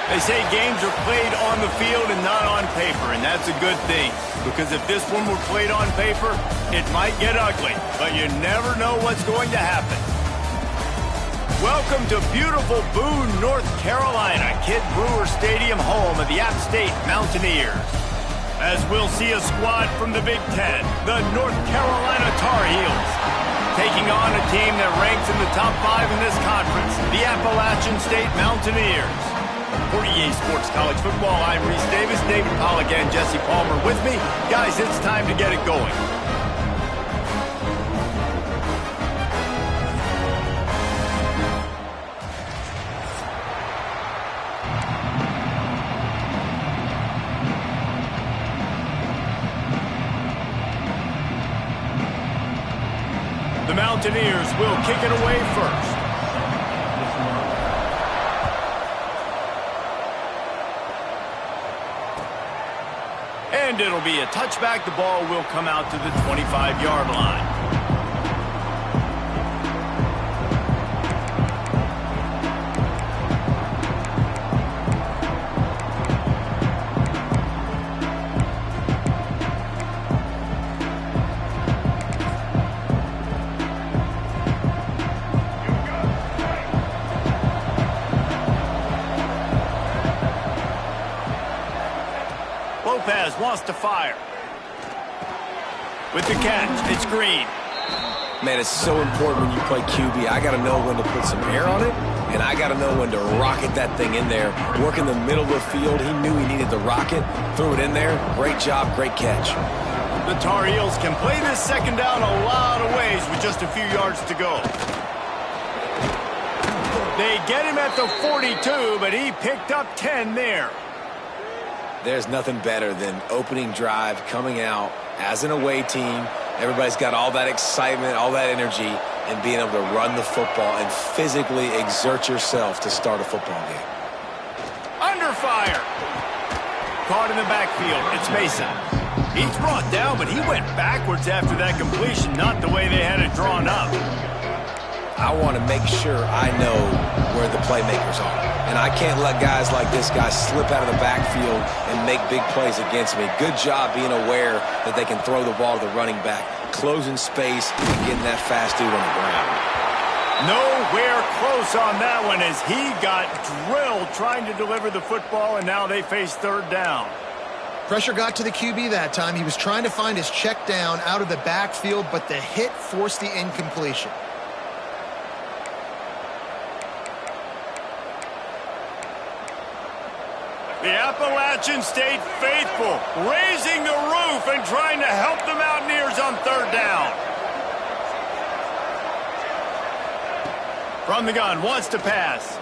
They say games are played on the field and not on paper, and that's a good thing. Because if this one were played on paper, it might get ugly, but you never know what's going to happen. Welcome to beautiful Boone, North Carolina, Kid Brewer Stadium, home of the App State Mountaineers. As we'll see a squad from the Big Ten, the North Carolina Tar Heels, taking on a team that ranks in the top 5 in this conference, the Appalachian State Mountaineers. For EA Sports College Football, I'm Reese Davis, David Pollack, and Jesse Palmer with me. Guys, it's time to get it going. The Mountaineers will kick it away first. And it'll be a touchback. The ball will come out to the 25-yard line. Lopez wants to fire. With the catch, it's Green. Man, it's so important when you play QB. I got to know when to put some air on it, and I got to know when to rocket that thing in there. Work in the middle of the field. He knew he needed the rocket. Threw it in there. Great job, great catch. The Tar Heels can play this second down a lot of ways with just a few yards to go. They get him at the 42, but he picked up 10 there. There's nothing better than opening drive, coming out as an away team. Everybody's got all that excitement, all that energy, and being able to run the football and physically exert yourself to start a football game. Under fire. Caught in the backfield. It's Mason. He's brought down, but he went backwards after that completion, not the way they had it drawn up. I want to make sure I know where the playmakers are. And I can't let guys like this guy slip out of the backfield and make big plays against me. Good job being aware that they can throw the ball to the running back, closing space and getting that fast dude on the ground. Nowhere close on that one as he got drilled trying to deliver the football, and now they face third down. Pressure got to the QB that time. He was trying to find his check down out of the backfield, but the hit forced the incompletion. The Appalachian State faithful raising the roof and trying to help the Mountaineers on third down. From the gun, wants to pass.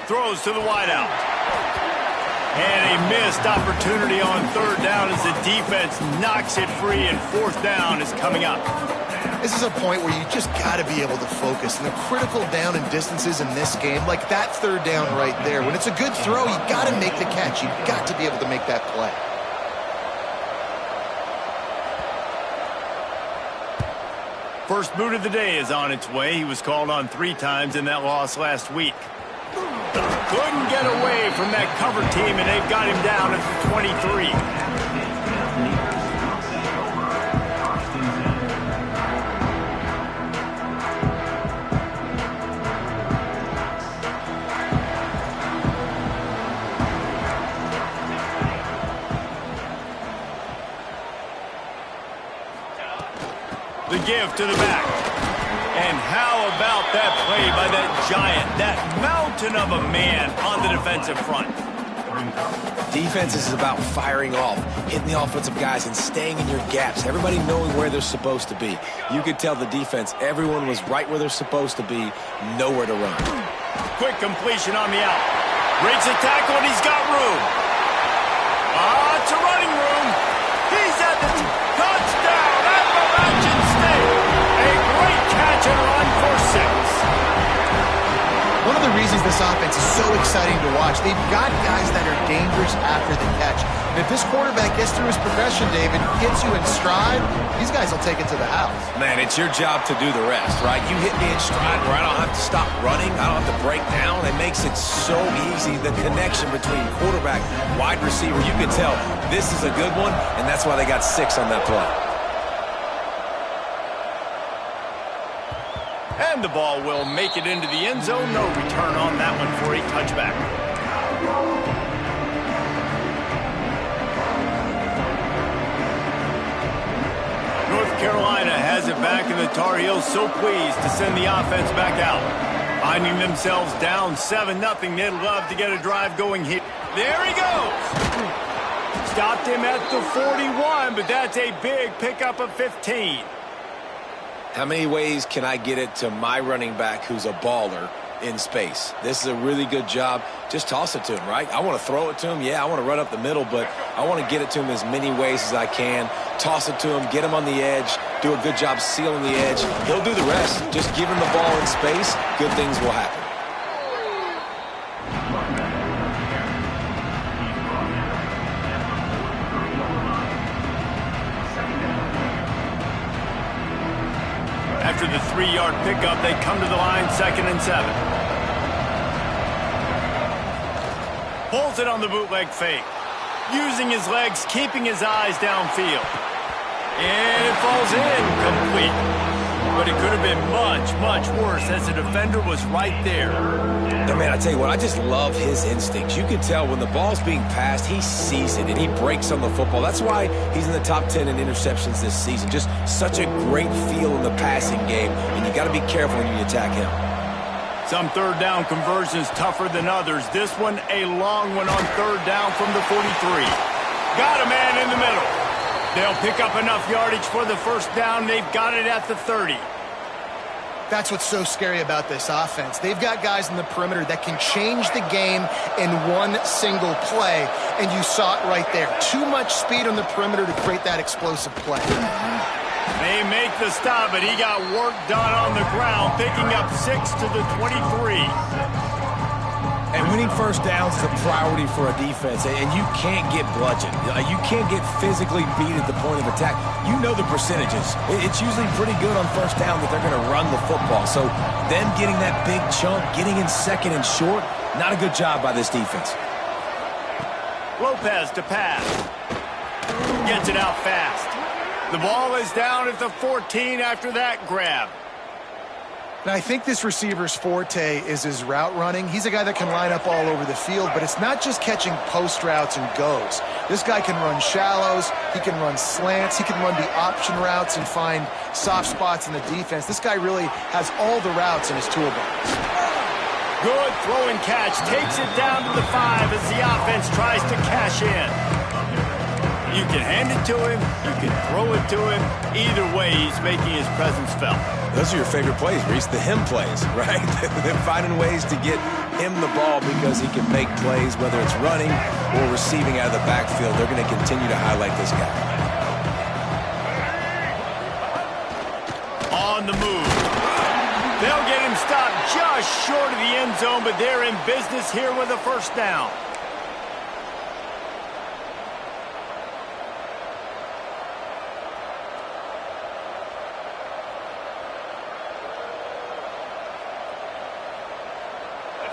Throws to the wideout. And a missed opportunity on third down as the defense knocks it free, and fourth down is coming up. This is a point where you just got to be able to focus. And the critical down and distances in this game, like that third down right there, when it's a good throw, you got to make the catch. You've got to be able to make that play. First boot of the day is on its way. He was called on 3 times in that loss last week. Couldn't get away from that cover team, and they've got him down at the 23. The give to the back. And how about that play by that giant, that mountain of a man on the defensive front? Defense is about firing off, hitting the offensive guys and staying in your gaps. Everybody knowing where they're supposed to be. You could tell the defense, everyone was right where they're supposed to be, nowhere to run. Quick completion on the out. Breaks a tackle and he's got room. It's a running room. He's at the touchdown. Appalachian State. A great catch and run for 6. One of the reasons this offense is so exciting to watch, they've got guys that are dangerous after the catch. And if this quarterback gets through his progression, David, gets you in stride, these guys will take it to the house. Man, it's your job to do the rest, right? You hit me in stride where I don't have to stop running. I don't have to break down. It makes it so easy. The connection between quarterback, wide receiver, you can tell this is a good one, and that's why they got 6 on that play. And the ball will make it into the end zone. No return on that one for a touchback. North Carolina has it back, and the Tar Heels so pleased to send the offense back out. Finding themselves down 7-0. They'd love to get a drive going here. There he goes. Stopped him at the 41, but that's a big pickup of 15. How many ways can I get it to my running back who's a baller in space? This is a really good job. Just toss it to him, right? I want to throw it to him. Yeah, I want to run up the middle, but I want to get it to him as many ways as I can. Toss it to him, get him on the edge, do a good job sealing the edge. He'll do the rest. Just give him the ball in space. Good things will happen. After the 3-yard pickup, they come to the line, 2nd and 7. Pulls it on the bootleg fake. Using his legs, keeping his eyes downfield. And it falls in, complete. But it could have been much, much worse as the defender was right there. No, man, I tell you what, I just love his instincts. You can tell when the ball's being passed, he sees it, and he breaks on the football. That's why he's in the top 10 in interceptions this season. Just such a great feel in the passing game, and you got to be careful when you attack him. Some third down conversions tougher than others. This one, a long one on 3rd down from the 43. Got a man in the middle. They'll pick up enough yardage for the 1st down. They've got it at the 30. That's what's so scary about this offense. They've got guys in the perimeter that can change the game in one single play, and you saw it right there. Too much speed on the perimeter to create that explosive play. They make the stop, but he got work done on the ground, picking up 6 to the 23. And winning 1st downs is a priority for a defense, and you can't get bludgeoned. You can't get physically beat at the point of attack. You know the percentages. It's usually pretty good on 1st down that they're going to run the football. So them getting that big chunk, getting in 2nd and short, not a good job by this defense. Lopez to pass. Gets it out fast. The ball is down at the 14 after that grab. Now, I think this receiver's forte is his route running. He's a guy that can line up all over the field, but it's not just catching post routes and goes. This guy can run shallows, he can run slants, he can run the option routes and find soft spots in the defense. This guy really has all the routes in his toolbox. Good throw and catch. Takes it down to the 5 as the offense tries to cash in. You can hand it to him, you can throw it to him. Either way, he's making his presence felt. Those are your favorite plays, Reese, the him plays, right? They're finding ways to get him the ball because he can make plays, whether it's running or receiving out of the backfield. They're going to continue to highlight this guy. On the move. They'll get him stopped just short of the end zone, but they're in business here with a 1st down.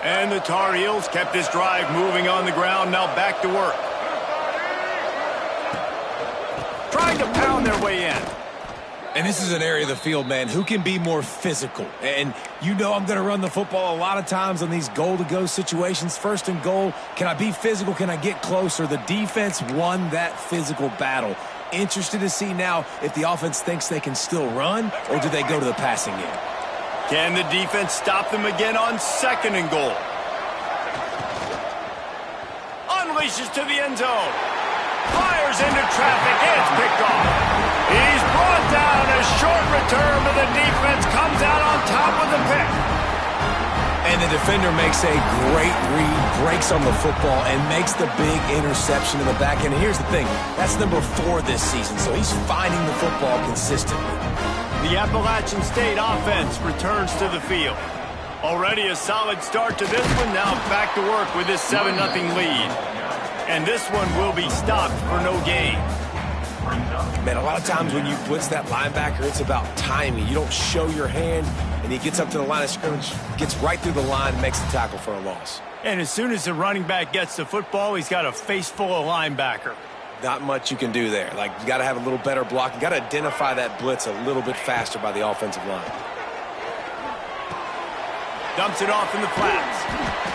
And the Tar Heels kept this drive moving on the ground, now back to work. Trying to pound their way in. And this is an area of the field, man, who can be more physical. And you know I'm going to run the football a lot of times on these goal-to-go situations. 1st and goal, can I be physical? Can I get closer? The defense won that physical battle. Interested to see now if the offense thinks they can still run, or do they go to the passing game? Can the defense stop them again on 2nd and goal? Unleashes to the end zone. Fires into traffic. It's picked off. He's brought down. A short return, but the defense comes out on top with the pick. And the defender makes a great read, breaks on the football, and makes the big interception in the back end. And here's the thing. That's number 4 this season, so he's finding the football consistently. The Appalachian State offense returns to the field. Already a solid start to this one. Now back to work with this 7-0 lead. And this one will be stopped for no gain. Man, a lot of times when you blitz that linebacker, it's about timing. You don't show your hand, and he gets up to the line of scrimmage, gets right through the line, and makes the tackle for a loss. And as soon as the running back gets the football, he's got a face full of linebacker. Not much you can do there. Like, you got to have a little better block. You got to identify that blitz a little bit faster by the offensive line. Dumps it off in the flats.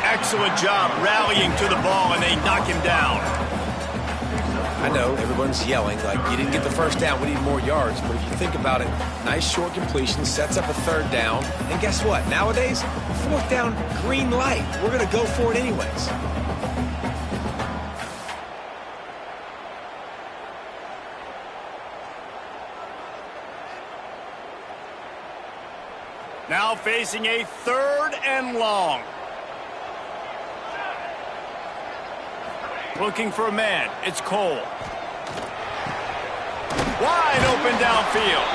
Excellent job rallying to the ball, and they knock him down. I know everyone's yelling, like, you didn't get the first down, we need more yards. But if you think about it, nice short completion, sets up a third down. And guess what? Nowadays, fourth down, green light. We're going to go for it anyways. Now facing a 3rd and long. Looking for a man. It's Cole. Wide open downfield.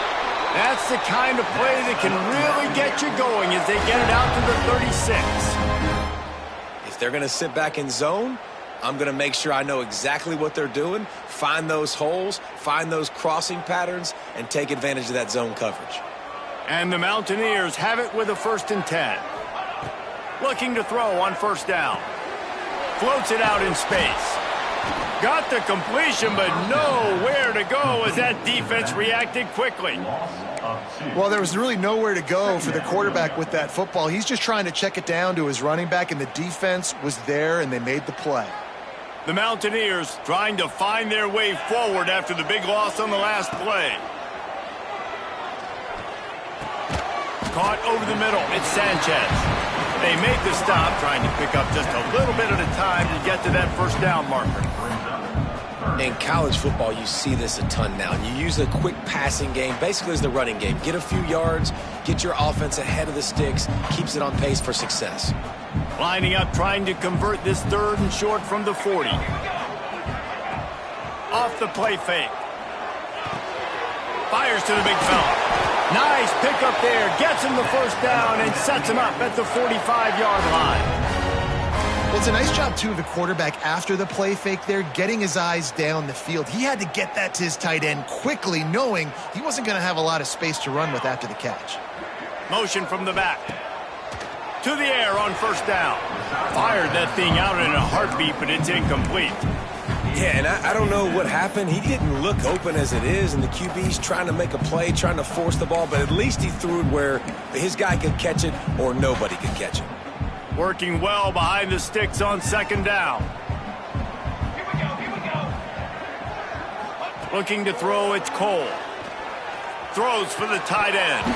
That's the kind of play that can really get you going as they get it out to the 36. If they're going to sit back in zone, I'm going to make sure I know exactly what they're doing, find those holes, find those crossing patterns, and take advantage of that zone coverage. And the Mountaineers have it with a 1st and 10. Looking to throw on 1st down. Floats it out in space. Got the completion, but nowhere to go as that defense reacted quickly. Well, there was really nowhere to go for the quarterback with that football. He's just trying to check it down to his running back, and the defense was there, and they made the play. The Mountaineers trying to find their way forward after the big loss on the last play. Caught over the middle. It's Sanchez. They make the stop, trying to pick up just a little bit at a time to get to that 1st down marker. In college football, you see this a ton now. You use a quick passing game, basically as the running game. Get a few yards, get your offense ahead of the sticks, keeps it on pace for success. Lining up, trying to convert this 3rd and short from the 40. Off the play fake. Fires to the big fella. Nice pickup there. Gets him the 1st down and sets him up at the 45-yard line. Well, it's a nice job, too, of the quarterback after the play fake there, getting his eyes down the field. He had to get that to his tight end quickly, knowing he wasn't going to have a lot of space to run with after the catch. Motion from the back. To the air on 1st down. Fired that thing out in a heartbeat, but it's incomplete. Yeah, and I don't know what happened. He didn't look open as it is, and the QB's trying to make a play, trying to force the ball, but at least he threw it where his guy could catch it or nobody could catch it. Working well behind the sticks on 2nd down. Looking to throw, it's Cole. Throws for the tight end.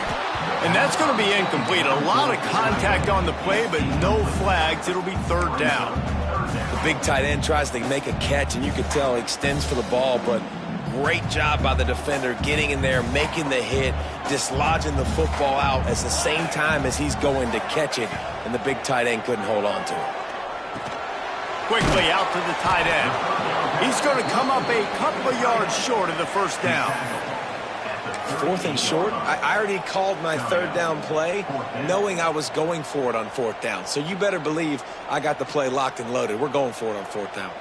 And that's going to be incomplete. A lot of contact on the play, but no flags. It'll be 3rd down. The big tight end tries to make a catch, and you can tell he extends for the ball, but great job by the defender getting in there, making the hit, dislodging the football out at the same time as he's going to catch it, and the big tight end couldn't hold on to it. Quickly out to the tight end. He's going to come up a couple of yards short of the 1st down. 4th and short? I already called my 3rd down play knowing I was going for it on 4th down. So you better believe I got the play locked and loaded. We're going for it on 4th down.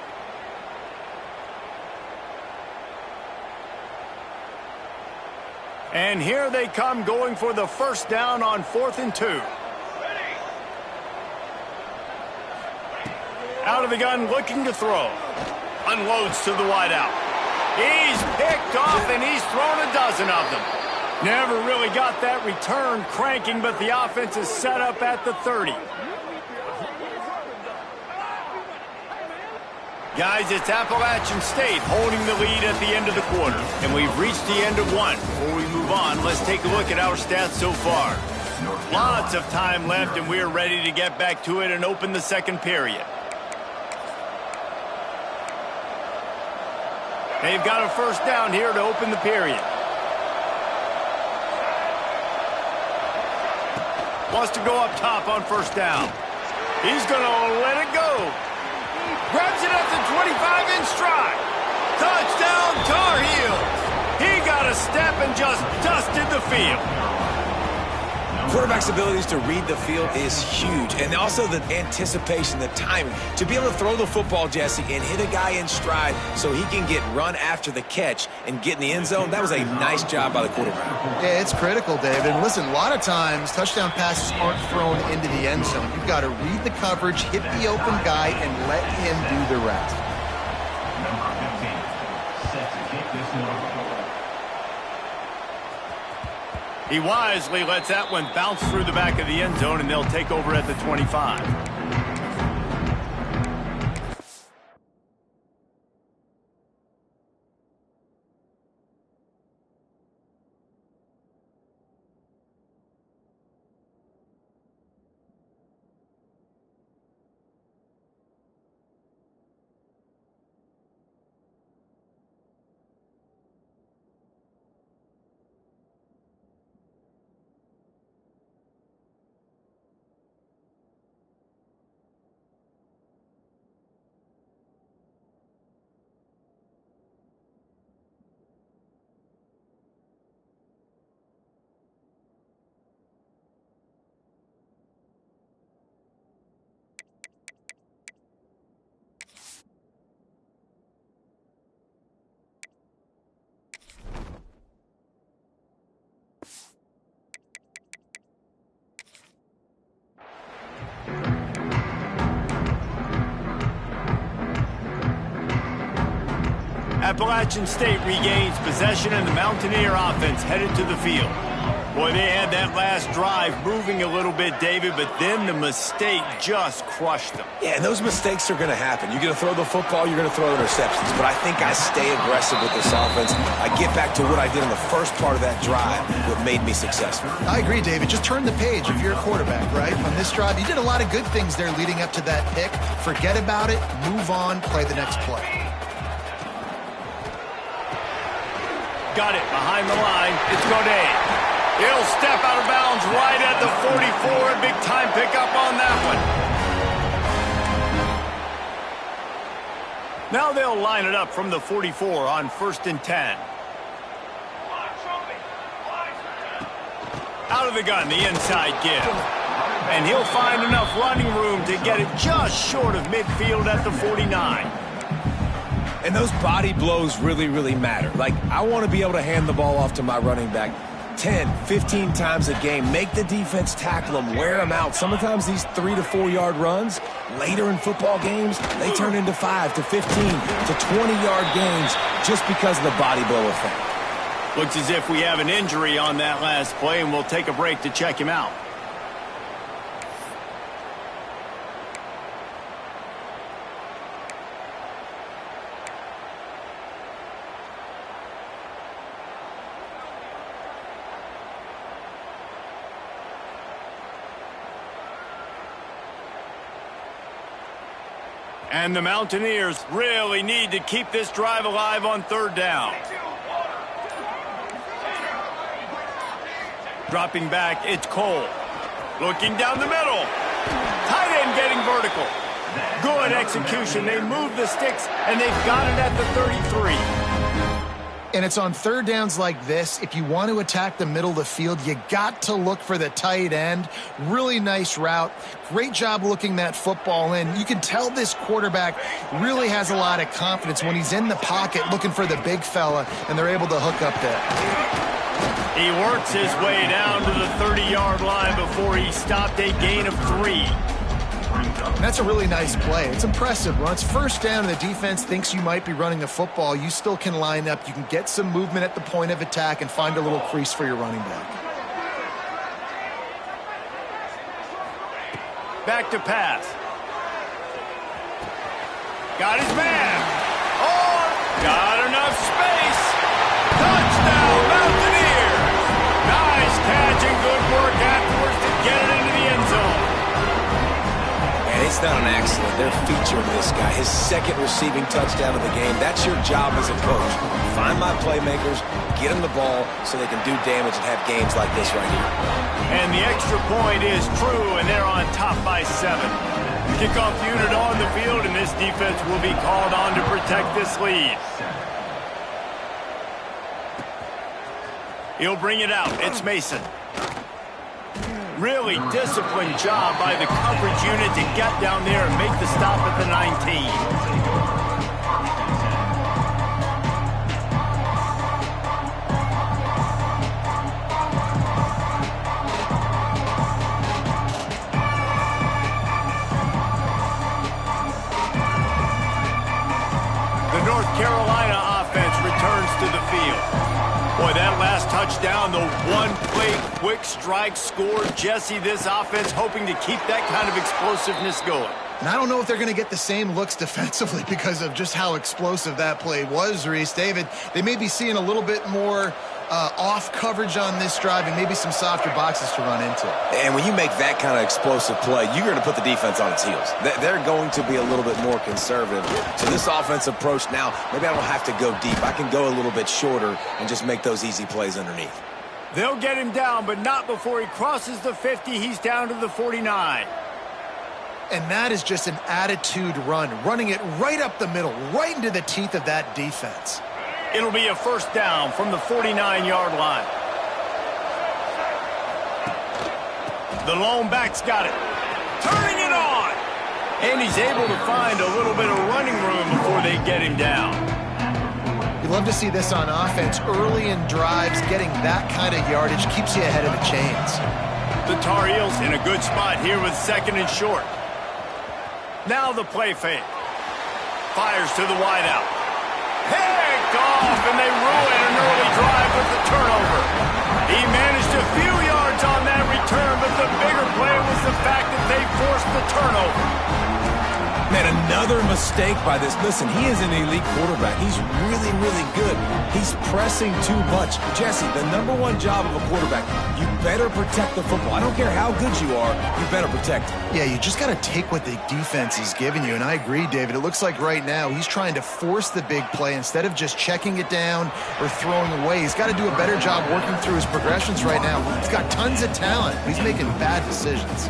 And here they come going for the 1st down on 4th and 2. Out of the gun, looking to throw. Unloads to the wideout. He's picked off, and he's thrown a dozen of them. Never really got that return cranking, but the offense is set up at the 30. Guys, it's Appalachian State holding the lead at the end of the quarter. And we've reached the end of 1. Before we move on, let's take a look at our stats so far. Lots of time left, and we're ready to get back to it and open the 2nd period. They've got a 1st down here to open the period. Wants to go up top on 1st down. He's going to let it go. Grabs it at the 25 in stride. Touchdown, Tar Heels. He got a step and just dusted the field. Quarterback's abilities to read the field is huge, and also the anticipation, the timing. To be able to throw the football, Jesse, and hit a guy in stride so he can get run after the catch and get in the end zone, that was a nice job by the quarterback. Yeah, it's critical, David. And listen, a lot of times touchdown passes aren't thrown into the end zone. You've got to read the coverage, hit the open guy, and let him do the rest. He wisely lets that one bounce through the back of the end zone, and they'll take over at the 25. Appalachian State regains possession, and the Mountaineer offense headed to the field. Boy, they had that last drive moving a little bit, David, but then the mistake just crushed them. Yeah, and those mistakes are going to happen. You're going to throw the football, you're going to throw interceptions, but I think I stay aggressive with this offense. I get back to what I did in the first part of that drive, what made me successful. I agree, David. Just turn the page if you're a quarterback, right? On this drive, you did a lot of good things there leading up to that pick. Forget about it, move on, play the next play. Got it behind the line. It's Godet. He'll step out of bounds right at the 44. Big time pickup on that one. Now they'll line it up from the 44 on 1st and 10. Out of the gun, the inside give. And he'll find enough running room to get it just short of midfield at the 49. And those body blows really, really matter. Like, I want to be able to hand the ball off to my running back 10, 15 times a game. Make the defense tackle them, wear them out. Sometimes these 3 to 4 yard runs, later in football games, they turn into 5 to 15 to 20-yard games just because of the body blow effect. Looks as if we have an injury on that last play, and we'll take a break to check him out. And the Mountaineers really need to keep this drive alive on 3rd down. Dropping back, it's Cole. Looking down the middle. Tight end getting vertical. Good execution. They move the sticks, and they've got it at the 33. And it's on 3rd downs like this. If you want to attack the middle of the field, you got to look for the tight end. Really nice route. Great job looking that football in. You can tell this quarterback really has a lot of confidence when he's in the pocket looking for the big fella, and they're able to hook up there. He works his way down to the 30-yard line before he stopped a gain of 3. That's a really nice play. It's impressive. When it's 1st down and the defense thinks you might be running the football, you still can line up. You can get some movement at the point of attack and find a little crease for your running back. Back to pass. Got his man. Oh, got enough space. Touchdown, Mountaineers. Nice catch and good work afterwards to get it into the end zone. It's not an accident. They're featuring this guy. His 2nd receiving touchdown of the game. That's your job as a coach. Find my playmakers, get them the ball so they can do damage and have games like this right here. And the extra point is true, and they're on top by 7. Kickoff unit on the field, and this defense will be called on to protect this lead. He'll bring it out. It's Mason. Really disciplined job by the coverage unit to get down there and make the stop at the 19. North Carolina offense returns to the field. Boy, that last touchdown, the one-play quick strike score. Jesse, this offense hoping to keep that kind of explosiveness going. And I don't know if they're going to get the same looks defensively because of just how explosive that play was, Reese. David, they may be seeing a little bit more off coverage on this drive and maybe some softer boxes to run into. And when you make that kind of explosive play, you're going to put the defense on its heels. They're going to be a little bit more conservative. So this offensive approach now, maybe I don't have to go deep. I can go a little bit shorter and just make those easy plays underneath. They'll get him down, but not before he crosses the 50. He's down to the 49. And that is just an attitude run, running it right up the middle, right into the teeth of that defense. It'll be a first down from the 49-yard line. The lone back's got it. Turning it on. And he's able to find a little bit of running room before they get him down. You love to see this on offense. Early in drives, getting that kind of yardage keeps you ahead of the chains. The Tar Heels in a good spot here with second and short. Now the play fake. Fires to the wideout. Picked off, and they ruin an early drive with the turnover. He managed a few yards on that return, but the bigger play was the fact that they forced the turnover. Man, another mistake by this. Listen, he is an elite quarterback. He's really, really good. He's pressing too much. Jesse, the #1 job of a quarterback, you better protect the football. I don't care how good you are, you better protect it. Yeah, you just got to take what the defense is giving you, and I agree, David. It looks like right now he's trying to force the big play instead of just checking it down or throwing away. He's got to do a better job working through his progressions right now. He's got tons of talent. He's making bad decisions.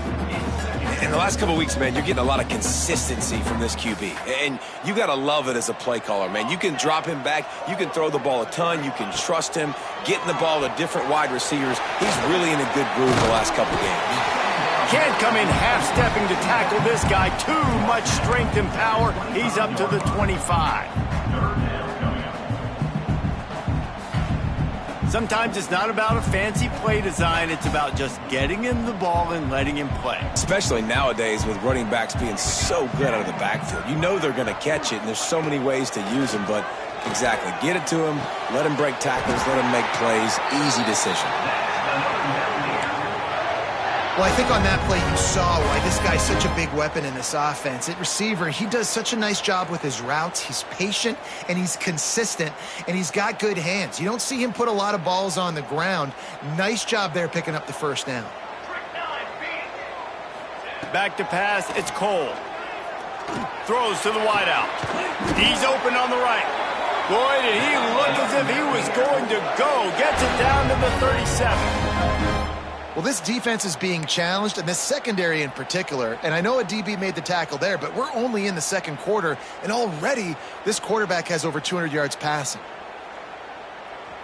In the last couple of weeks, man, you're getting a lot of consistency from this QB. And you got to love it as a play caller, man. You can drop him back. You can throw the ball a ton. You can trust him. Getting the ball to different wide receivers. He's really in a good groove the last couple of games. Can't come in half-stepping to tackle this guy. Too much strength and power. He's up to the 25. Sometimes it's not about a fancy play design. It's about just getting him the ball and letting him play. Especially nowadays with running backs being so good out of the backfield. You know they're going to catch it, and there's so many ways to use them. But exactly, get it to him, let him break tackles, let him make plays. Easy decision. Well, I think on that play you saw why this guy's such a big weapon in this offense. At receiver, he does such a nice job with his routes. He's patient, and he's consistent, and he's got good hands. You don't see him put a lot of balls on the ground. Nice job there picking up the first down. Back to pass, it's Cole. Throws to the wideout. He's open on the right. Boy, did he look as if he was going to go. Gets it down to the 37. Well, this defense is being challenged, and this secondary in particular. And I know a DB made the tackle there, but we're only in the second quarter, and already this quarterback has over 200 yards passing.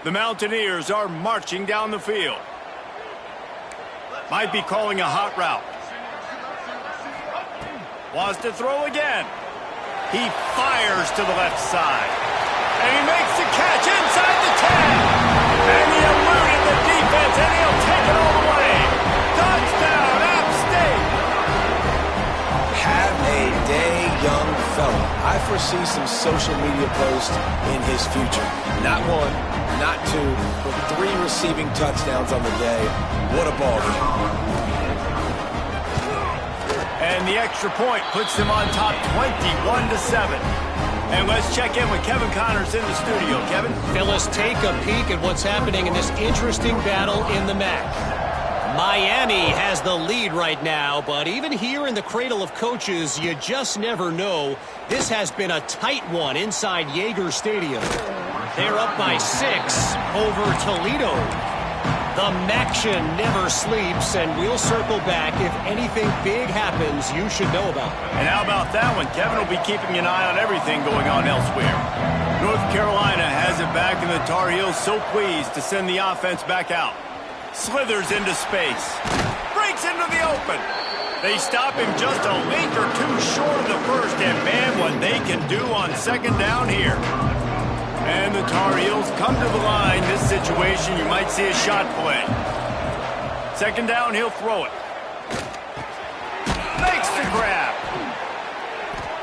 The Mountaineers are marching down the field. Might be calling a hot route. Wants to throw again. He fires to the left side. And he makes the catch inside the 10. And he eluded the defense, and he'll take it all the way. Touchdown, App State. Have a day, young fella. I foresee some social media posts in his future. Not one, not two, but 3 receiving touchdowns on the day. What a ball game. And the extra point puts them on top 21-7. And let's check in with Kevin Connors in the studio. Kevin? Phyllis, take a peek at what's happening in this interesting battle in the MAC. Miami has the lead right now, but even here in the cradle of coaches, you just never know. This has been a tight one inside Yager Stadium. They're up by 6 over Toledo. The MACtion never sleeps, and we'll circle back if anything big happens you should know about. And how about that one? Kevin will be keeping an eye on everything going on elsewhere. North Carolina has it back, and the Tar Heels so pleased to send the offense back out. Slithers into space. breaks into the open. They stop him just a link or two short of the first, and man, what they can do on second down here. And the Tar Heels come to the line. This situation, you might see a shot play. Second down, he'll throw it. Makes the grab.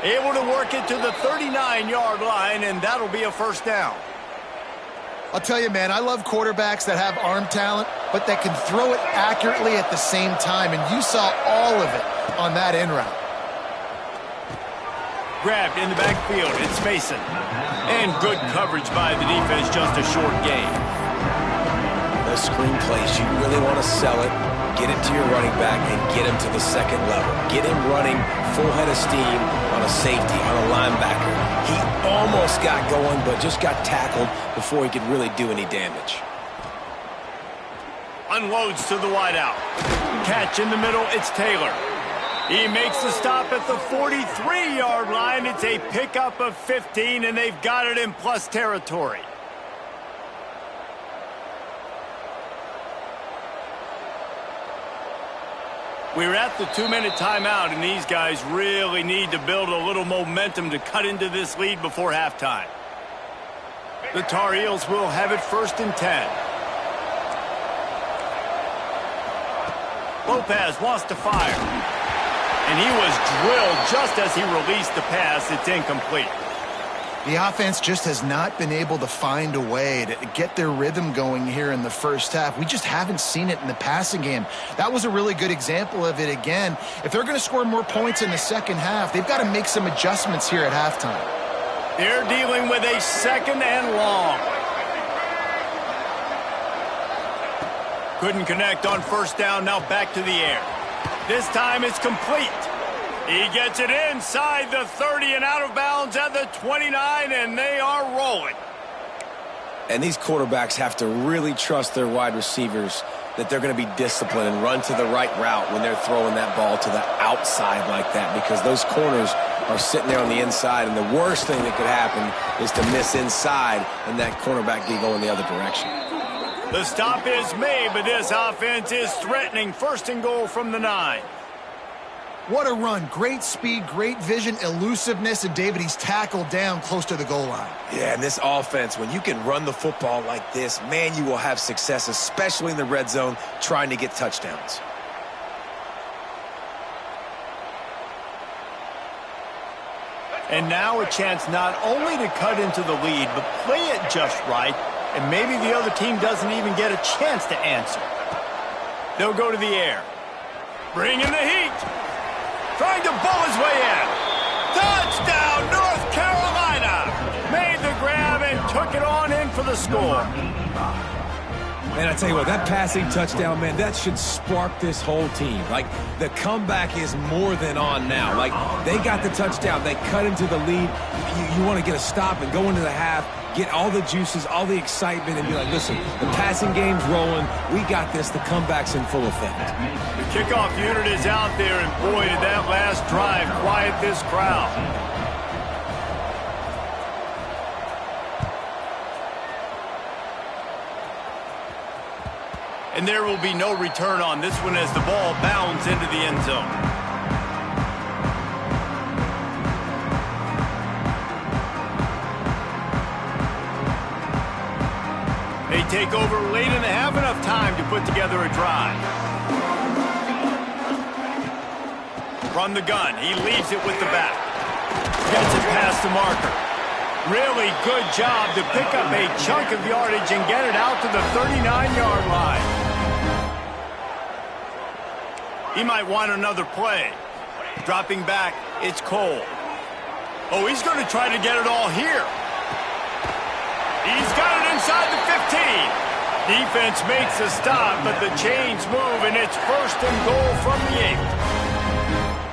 Able to work it to the 39-yard line, and that'll be a first down. I'll tell you, man, I love quarterbacks that have arm talent, but that can throw it accurately at the same time, and you saw all of it on that in route. Grabbed in the backfield, it's Mason. And good coverage by the defense, just a short gain. Those screen plays, you really want to sell it, get it to your running back, and get him to the second level. Get him running full head of steam on a safety, on a linebacker. He almost got going, but just got tackled before he could really do any damage. Unloads to the wideout. Catch in the middle, it's Taylor. He makes the stop at the 43-yard line. It's a pickup of 15, and they've got it in plus territory. We're at the 2-minute timeout, and these guys really need to build a little momentum to cut into this lead before halftime. The Tar Heels will have it 1st and 10. Lopez wants to fire. And he was drilled just as he released the pass. It's incomplete. The offense just has not been able to find a way to get their rhythm going here in the first half. We just haven't seen it in the passing game. That was a really good example of it again. If they're going to score more points in the second half, they've got to make some adjustments here at halftime. They're dealing with a 2nd and long. Couldn't connect on 1st down, now back to the air. This time it's complete. He gets it inside the 30 and out of bounds at the 29, and they are rolling. And these quarterbacks have to really trust their wide receivers that they're going to be disciplined and run to the right route when they're throwing that ball to the outside like that, because those corners are sitting there on the inside, and the worst thing that could happen is to miss inside and that cornerback be going the other direction. The stop is made, but this offense is threatening. 1st and goal from the 9. What a run. Great speed, great vision, elusiveness, and David, he's tackled down close to the goal line. Yeah, and this offense, when you can run the football like this, man, you will have success, especially in the red zone, trying to get touchdowns. And now a chance not only to cut into the lead, but play it just right, and maybe the other team doesn't even get a chance to answer. They'll go to the air. Bring in the heat. Trying to bull his way in. Touchdown, North Carolina! Made the grab and took it on in for the score. Man, I tell you what, that passing touchdown, man, that should spark this whole team. Like, the comeback is more than on now. Like, they got the touchdown. They cut into the lead. You want to get a stop and go into the half, get all the juices, all the excitement, and be like, listen, the passing game's rolling. We got this. The comeback's in full effect. The kickoff unit is out there, and boy, did that last drive quiet this crowd. And there will be no return on this one as the ball bounds into the end zone. They take over late and have enough time to put together a drive. From the gun, he leaves it with the back. Gets it past the marker. Really good job to pick up a chunk of yardage and get it out to the 39-yard line. He might want another play. Dropping back, it's Cole. Oh, he's going to try to get it all here. He's got it inside the 15. Defense makes a stop, but the chains move, and it's 1st and goal from the 8.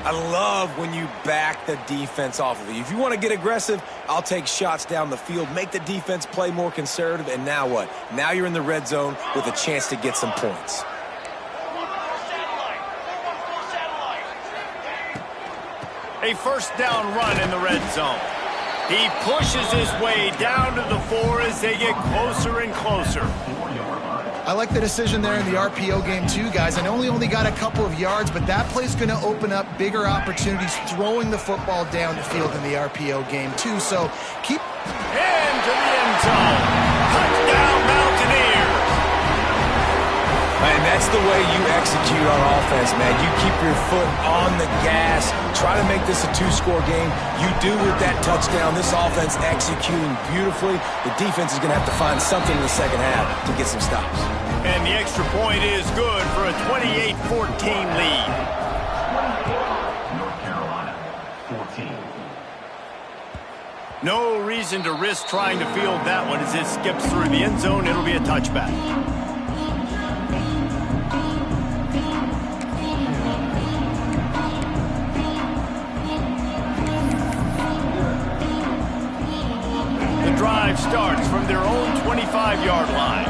I love when you back the defense off of you. If you want to get aggressive, I'll take shots down the field, make the defense play more conservative, and now what? Now you're in the red zone with a chance to get some points. A 1st down run in the red zone. He pushes his way down to the 4 as they get closer and closer. I I like the decision there in the RPO game too, guys. I know he only got a couple of yards, but that play's going to open up bigger opportunities throwing the football down the field in the RPO game too. So keep into the end zone. Touchdown Mountaineers. And that's the way you execute on offense, man. You keep your foot on the gas. Try to make this a two-score game. You do with that touchdown. This offense executing beautifully. The defense is going to have to find something in the second half to get some stops. And the extra point is good for a 28-14 lead. North Carolina, 14. No reason to risk trying to field that one as it skips through the end zone. It'll be a touchback. Drive starts from their own 25-yard line.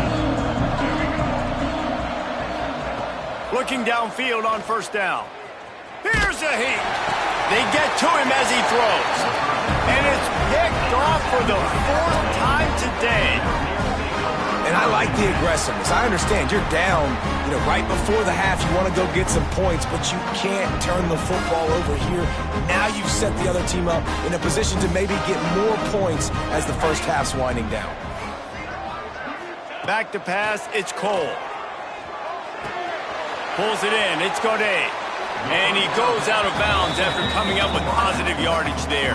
Looking downfield on first down. Here's a heat. They get to him as he throws. And it's picked off for the fourth time today. And I like the aggressiveness. I understand you're down, right before the half. You want to go get some points, but you can't turn the football over here. Now you've set the other team up in a position to maybe get more points as the first half's winding down. Back to pass, it's Cole. Pulls it in, it's Godet. And he goes out of bounds after coming up with positive yardage there.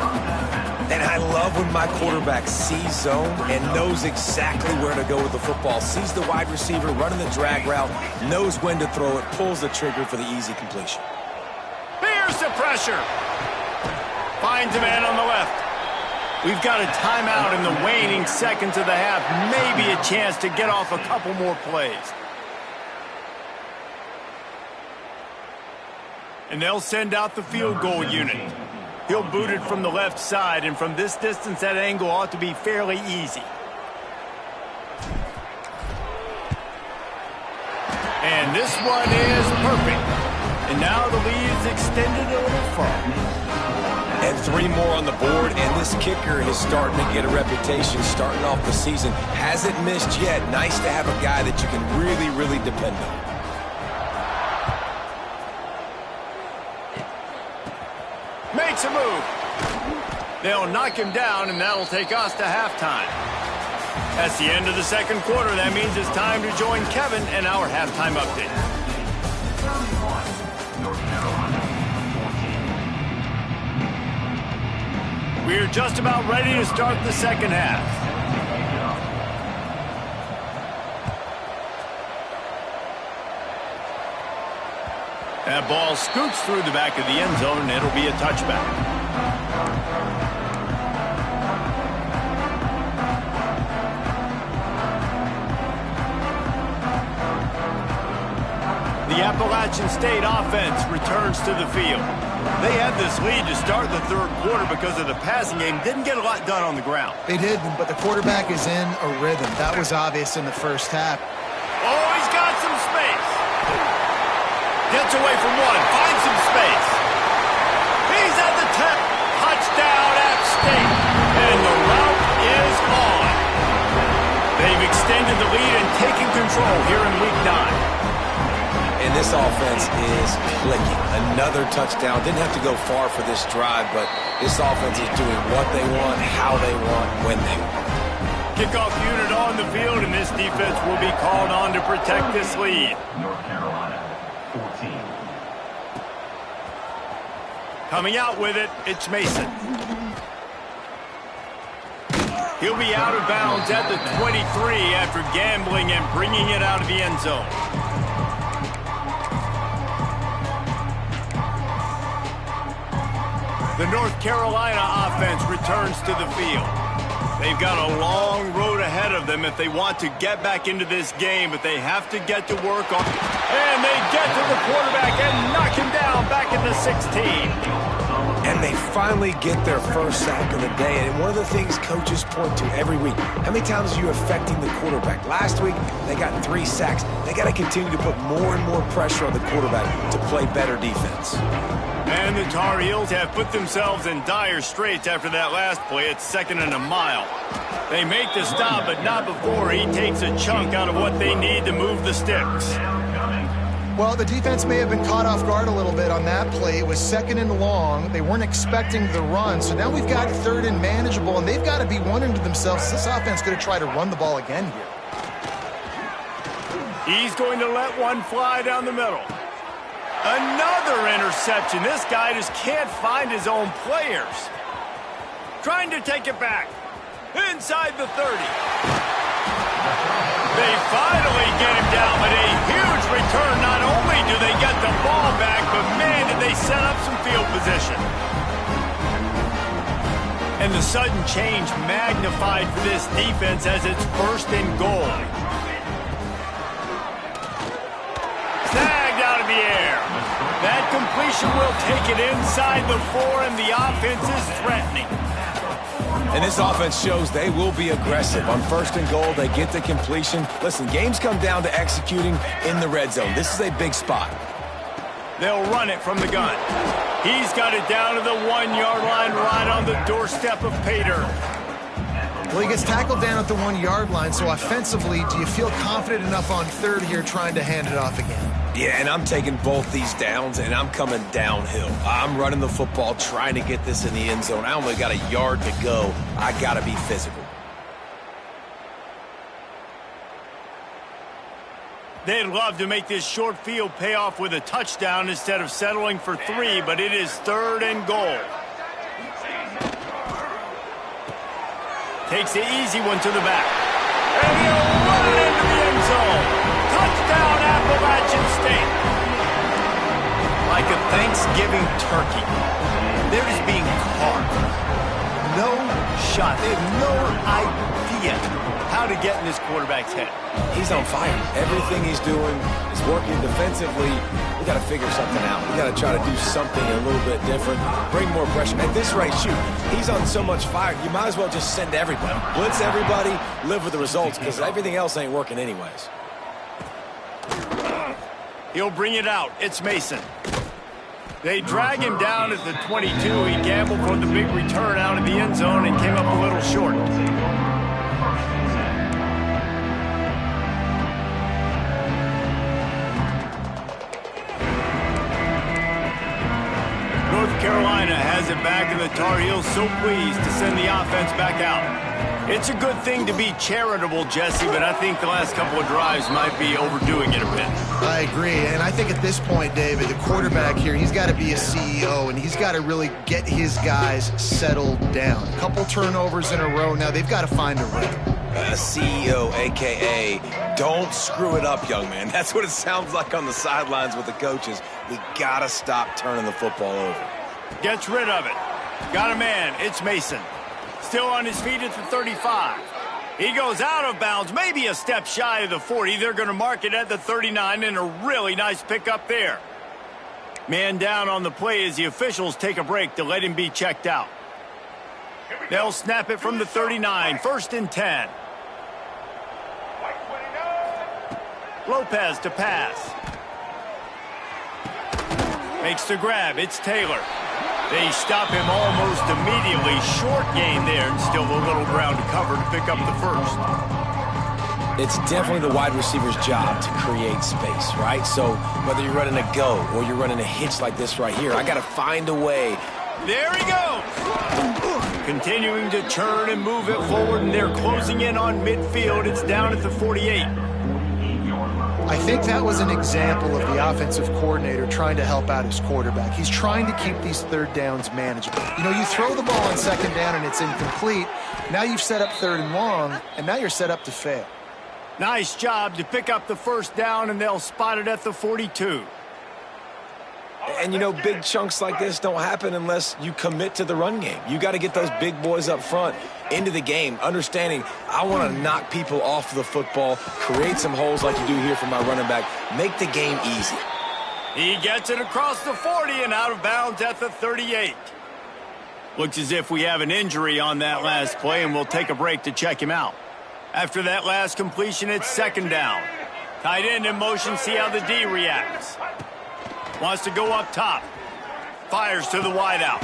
And I love when my quarterback sees zone and knows exactly where to go with the football. Sees the wide receiver running the drag route, knows when to throw it, pulls the trigger for the easy completion. Here's the pressure. Finds a man on the left. We've got a timeout in the waning seconds of the half. Maybe a chance to get off a couple more plays. And they'll send out the field goal unit. He'll boot it from the left side, and from this distance, that angle ought to be fairly easy. And this one is perfect. And now the lead is extended a little further. And 3 more on the board, and this kicker is starting to get a reputation starting off the season. Hasn't missed yet. Nice to have a guy that you can really, really depend on. Makes a move. They'll knock him down, and that'll take us to halftime. That's the end of the second quarter. That means it's time to join Kevin and our halftime update. North Carolina, 14. We're just about ready to start the second half. That ball scoots through the back of the end zone, and it'll be a touchback. The Appalachian State offense returns to the field. They had this lead to start the third quarter because of the passing game. Didn't get a lot done on the ground. They did, but the quarterback is in a rhythm. That was obvious in the first half. Oh, he's got some space. Gets away from one, finds some space. He's at the 10. Touchdown, App State. And the route is on. They've extended the lead and taken control here in Week 9. And this offense is clicking. Another touchdown. Didn't have to go far for this drive, but this offense is doing what they want, how they want, when they want. Kickoff unit on the field, and this defense will be called on to protect this lead. North Carolina, 14. Coming out with it, it's Mason. He'll be out of bounds at the 23 after gambling and bringing it out of the end zone. The North Carolina offense returns to the field. They've got a long road ahead of them if they want to get back into this game, but they have to get to work on. And they get to the quarterback and knock him down back at the 16. And they finally get their first sack of the day. And one of the things coaches point to every week, how many times are you affecting the quarterback? Last week, they got 3 sacks. They got to continue to put more and more pressure on the quarterback to play better defense. And the Tar Heels have put themselves in dire straits after that last play. It's 2nd and a mile. They make the stop, but not before he takes a chunk out of what they need to move the sticks. Well, the defense may have been caught off guard a little bit on that play. It was 2nd and long. They weren't expecting the run. So now we've got 3rd and manageable, and they've got to be wondering to themselves, this offense going to try to run the ball again here. He's going to let one fly down the middle. Another interception. This guy just can't find his own players. Trying to take it back. Inside the 30. They finally get him down, but a huge return. Not only do they get the ball back, but man, did they set up some field position. And the sudden change magnified for this defense as it's 1st and goal. Snagged out of the air. That completion will take it inside the 4, and the offense is threatening. And this offense shows they will be aggressive. On 1st and goal, they get the completion. Listen, games come down to executing in the red zone. This is a big spot. They'll run it from the gun. He's got it down to the 1-yard line right on the doorstep of Pater. Well, he gets tackled down at the 1-yard line, so offensively, do you feel confident enough on 3rd here trying to hand it off again? Yeah, and I'm taking both these downs, and I'm coming downhill. I'm running the football, trying to get this in the end zone. I only got a yard to go. I got to be physical. They'd love to make this short field pay off with a touchdown instead of settling for 3, but it is 3rd and goal. Takes the easy one to the back. And he'll run it into the end zone. Touchdown, Appalachian State. Like a Thanksgiving turkey. They're just being carved. No shot. They have no idea how to get in this quarterback's head. He's on fire. Everything he's doing is working defensively. We got to figure something out. We got to try to do something a little bit different. Bring more pressure. At this rate, shoot, he's on so much fire, you might as well just send everybody. Blitz everybody, live with the results, because everything else ain't working anyways. He'll bring it out. It's Mason. They drag him down at the 22. He gambled for the big return out of the end zone and came up a little short. North Carolina has it back, and the Tar Heels so pleased to send the offense back out. It's a good thing to be charitable, Jesse, but I think the last couple of drives might be overdoing it a bit. I agree, and I think at this point, David, the quarterback here, he's got to be a CEO, and he's got to really get his guys settled down. A couple turnovers in a row. Now they've got to find a rhythm. A CEO, a.k.a. don't screw it up, young man. That's what it sounds like on the sidelines with the coaches. We got to stop turning the football over. Gets rid of it. Got a man. It's Mason. Still on his feet at the 35. He goes out of bounds, maybe a step shy of the 40. They're going to mark it at the 39, and a really nice pickup there. Man down on the play as the officials take a break to let him be checked out. They'll snap it from the 39, 1st and 10. Lopez to pass. Makes the grab. It's Taylor. They stop him almost immediately. Short gain there, and still a little ground to cover to pick up the 1st. It's definitely the wide receiver's job to create space, right? So whether you're running a go or you're running a hitch like this right here, I got to find a way. There he goes. Continuing to turn and move it forward, and they're closing in on midfield. It's down at the 48. I think that was an example of the offensive coordinator trying to help out his quarterback. He's trying to keep these 3rd downs manageable. You know, you throw the ball on 2nd down and it's incomplete. Now you've set up 3rd and long, and now you're set up to fail. Nice job to pick up the 1st down, and they'll spot it at the 42. And, you know, big chunks like this don't happen unless you commit to the run game. You got to get those big boys up front into the game, understanding I want to knock people off the football, create some holes like you do here for my running back, make the game easy. He gets it across the 40 and out of bounds at the 38. Looks as if we have an injury on that last play, and we'll take a break to check him out. After that last completion, it's second down. Tight end in motion, see how the D reacts. Wants to go up top. Fires to the wideout.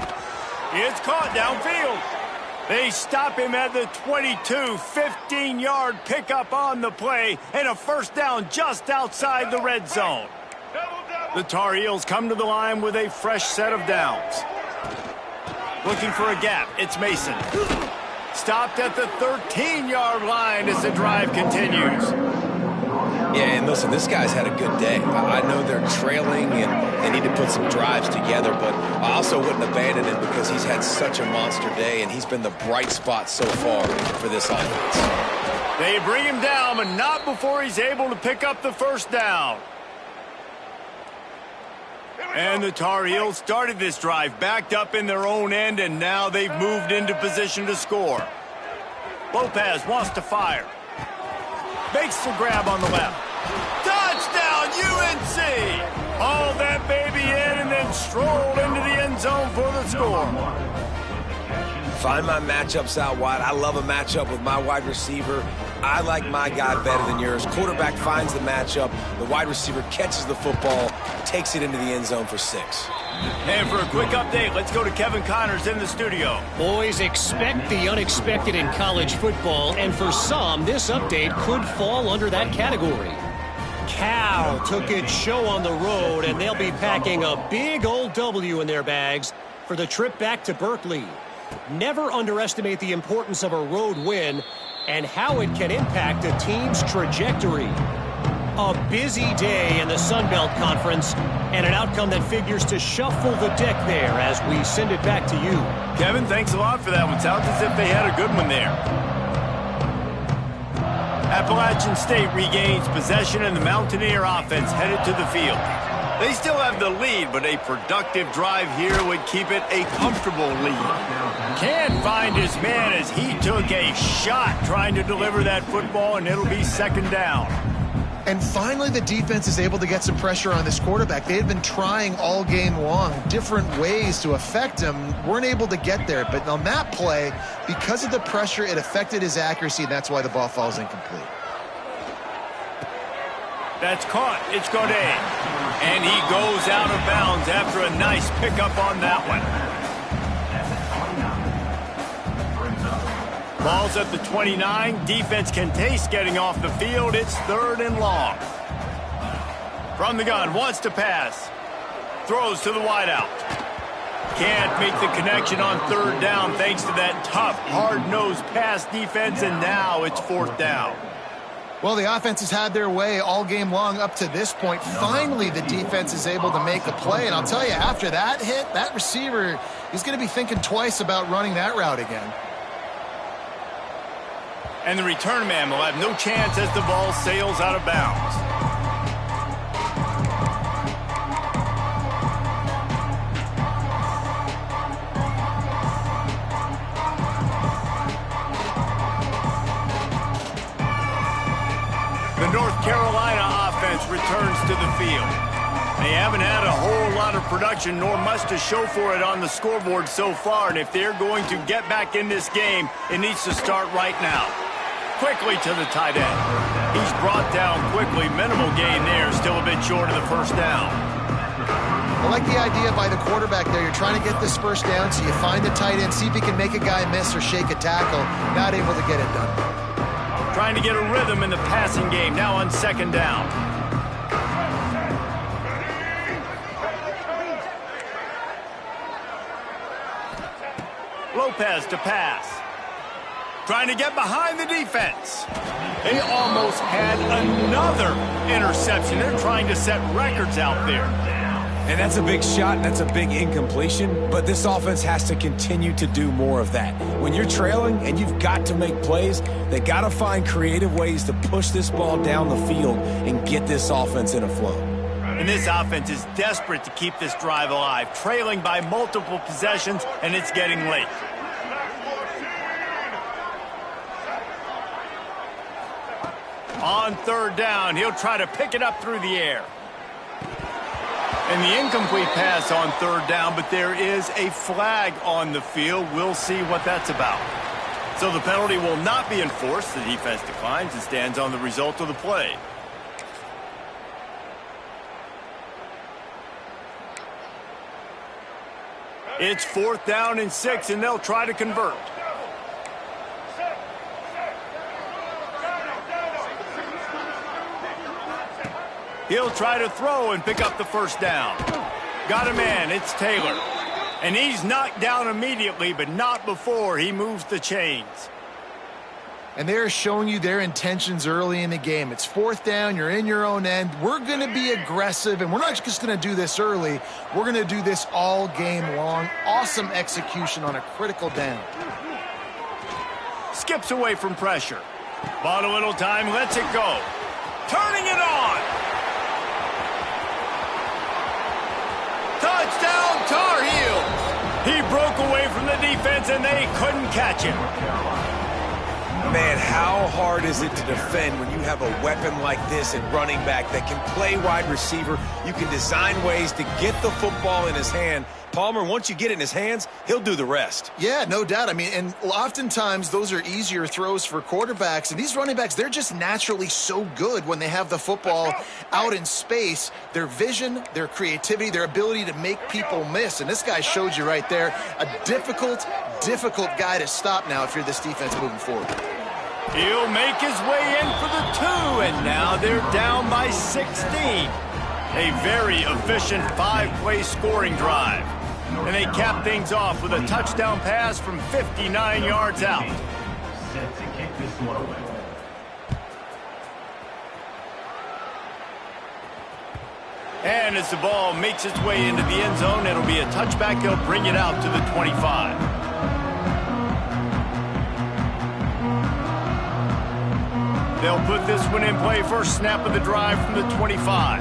It's caught downfield. They stop him at the 22, 15-yard pickup on the play, and a first down just outside the red zone. The Tar Heels come to the line with a fresh set of downs. Looking for a gap, it's Mason. Stopped at the 13-yard line as the drive continues. Yeah, and listen, this guy's had a good day. I know they're trailing and they need to put some drives together, but I also wouldn't abandon him because he's had such a monster day, and he's been the bright spot so far for this offense. They bring him down, but not before he's able to pick up the first down. And the Tar Heels started this drive backed up in their own end, and now they've moved into position to score. Lopez wants to fire. Makes the grab on the left. Touchdown, UNC! Hauled that baby in and then strolled into the end zone for the score. Find my matchups out wide. I love a matchup with my wide receiver. I like my guy better than yours. Quarterback finds the matchup. The wide receiver catches the football, takes it into the end zone for 6. And for a quick update, let's go to Kevin Connors in the studio. Boys, expect the unexpected in college football, and for some, this update could fall under that category. Cal took its show on the road, and they'll be packing a big old W in their bags for the trip back to Berkeley. Never underestimate the importance of a road win and how it can impact a team's trajectory. A busy day in the Sun Belt Conference, and an outcome that figures to shuffle the deck there as we send it back to you. Kevin, thanks a lot for that one. Sounds as if they had a good one there. Appalachian State regains possession, and the Mountaineer offense headed to the field. They still have the lead, but a productive drive here would keep it a comfortable lead. Can't find his man as he took a shot trying to deliver that football, and it'll be second down. And finally, the defense is able to get some pressure on this quarterback. They had been trying all game long different ways to affect him, weren't able to get there. But on that play, because of the pressure, it affected his accuracy, and that's why the ball falls incomplete. That's caught. It's Godet. And he goes out of bounds after a nice pickup on that one. Ball's at the 29. Defense can taste getting off the field. It's 3rd and long. From the gun, wants to pass. Throws to the wideout. Can't make the connection on 3rd down thanks to that tough, hard-nosed pass defense, and now it's 4th down. Well, the offense has had their way all game long up to this point. Finally, the defense is able to make a play. And I'll tell you, after that hit, that receiver, he's going to be thinking twice about running that route again. And the return man will have no chance as the ball sails out of bounds. The North Carolina offense returns to the field. They haven't had a whole lot of production nor much to show for it on the scoreboard so far, and if they're going to get back in this game, it needs to start right now. Quickly to the tight end. He's brought down quickly. Minimal gain there, still a bit short of the first down. I like the idea by the quarterback there. You're trying to get this first down, so you find the tight end, see if he can make a guy miss or shake a tackle. Not able to get it done. Trying to get a rhythm in the passing game, now on 2nd down. Lopez to pass. Trying to get behind the defense. They almost had another interception. They're trying to set records out there. And that's a big shot, and that's a big incompletion, but this offense has to continue to do more of that. When you're trailing and you've got to make plays, they got to find creative ways to push this ball down the field and get this offense in a flow. And this offense is desperate to keep this drive alive, trailing by multiple possessions, and it's getting late. On 3rd down, he'll try to pick it up through the air. And the incomplete pass on third down, but there is a flag on the field. We'll see what that's about. So the penalty will not be enforced. The defense declines and stands on the result of the play. It's 4th down and 6, and they'll try to convert. He'll try to throw and pick up the first down. Got a man, it's Taylor. And he's knocked down immediately, but not before he moves the chains. And they're showing you their intentions early in the game. It's 4th down, you're in your own end. We're going to be aggressive, and we're not just going to do this early. We're going to do this all game long. Awesome execution on a critical down. Skips away from pressure. Bought a little time, lets it go. Turning it on. Touchdown, Tar Heels. He broke away from the defense, and they couldn't catch him. Man, how hard is it to defend when you have a weapon like this at running back that can play wide receiver? You can design ways to get the football in his hand. Palmer, once you get it in his hands, he'll do the rest. Yeah, no doubt. I mean, and oftentimes those are easier throws for quarterbacks. And these running backs, they're just naturally so good when they have the football out in space. Their vision, their creativity, their ability to make people miss. And this guy showed you right there, a difficult guy to stop now if you're this defense moving forward. He'll make his way in for the 2, and now they're down by 16. A very efficient 5-play scoring drive. And they cap things off with a touchdown pass from 59 yards out. Set to kick this one away. And as the ball makes its way into the end zone, it'll be a touchback. They'll bring it out to the 25. They'll put this one in play. First snap of the drive from the 25.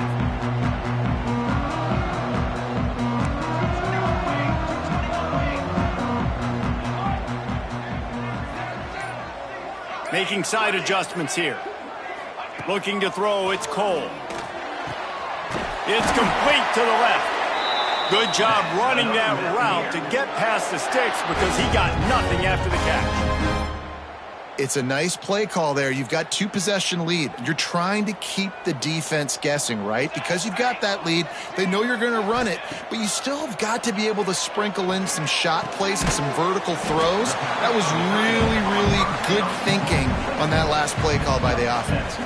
Making side adjustments here. Looking to throw, it's Cole. It's complete to the left. Good job running that route to get past the sticks because he got nothing after the catch. It's a nice play call there. You've got 2-possession lead. You're trying to keep the defense guessing, right? Because you've got that lead. They know you're going to run it, but you still have got to be able to sprinkle in some shot plays and some vertical throws. That was really, really good thinking on that last play call by the offense.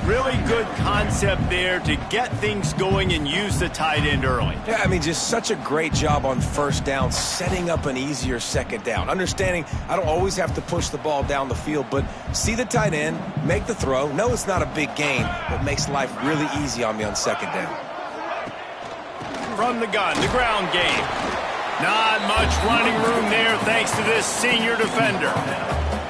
Really good concept there to get things going and use the tight end early. Yeah, I mean, just such a great job on first down, setting up an easier second down. Understanding I don't always have to push the ball down the field, but see the tight end, make the throw. No, it's not a big gain, but makes life really easy on me on second down. From the gun, the ground game. Not much running room there thanks to this senior defender.